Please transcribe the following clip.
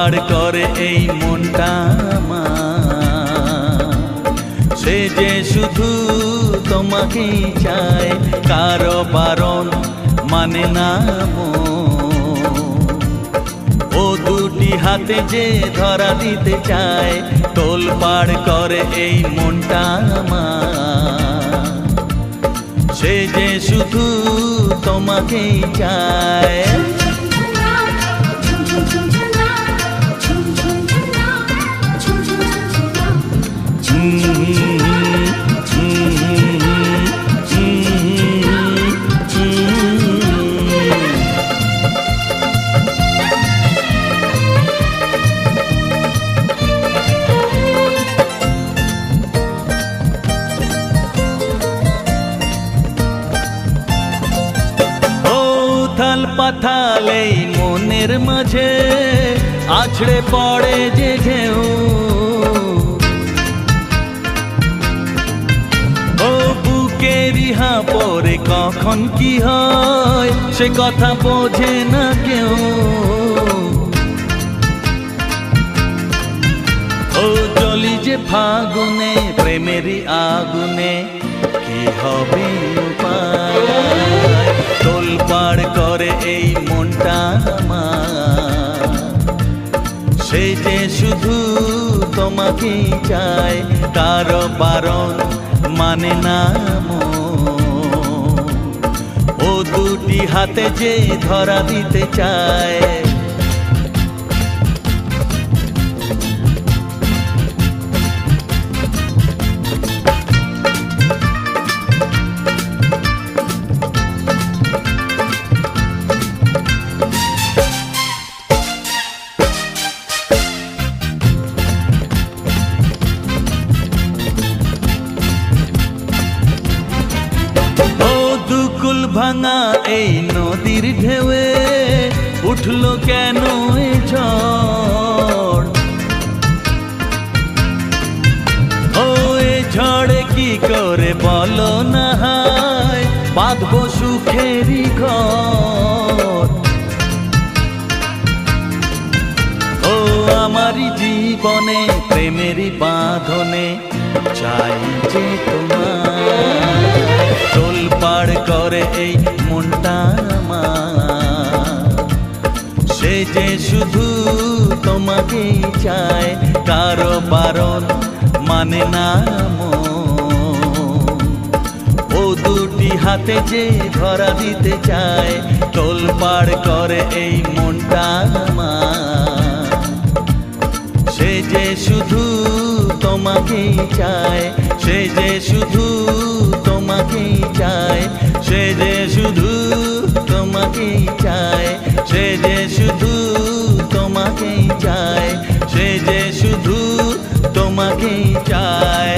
তোলপাড় করে এই মনটা আমার, সে যে শুধু তোমাকেই চায়, কারো বারণ মানে না ও দুটি হাতে যে ধরা দিতে চায়। তোলপাড় করে এই মনটা আমার, সে যে শুধু তোমাকেই চায়। উথাল পাথাল এই মনের মাঝে আছড়ে পড়ে যে ঢেউ, ও বুকেরই হাপরে কখন কি হয় সে কথা বোঝে না কেউ। ও জলি যে ফাগুনে প্রেমেরই আগুনে, কি হবে উপায়? তোলপাড় করে এই মনটা আমার, সে যে শুধু তোমাকেই চায়, কারো বারণ মানে না ও দুটি হাতে যে ধরা দিতে চায়। ভাঙা এই নদীর ঢেউয়ে উঠলো কেন এ ঝড়? ও এ ঝড়ে কি করে বলো না হায়, বাঁধবো সুখেরই ঘর। ও আমারই জীবনে প্রেমেরই বাঁধনে চাই যে তোমার। তোলপাড় করে এই মনটা আমার, সে যে শুধু তোমাকেই চায়, কারো বারণ মানে না ও দুটি হাতে যে ধরা দিতে চায়। তোলপাড় করে এই মনটা আমার, সে যে শুধু তোমাকেই চায়, সে যে শুধু তোমাকেই চায়, সে যে শুধু তোমাকেই চায়, সে যে শুধু তোমাকেই চায়, সে যে শুধু তোমাকেই চায়।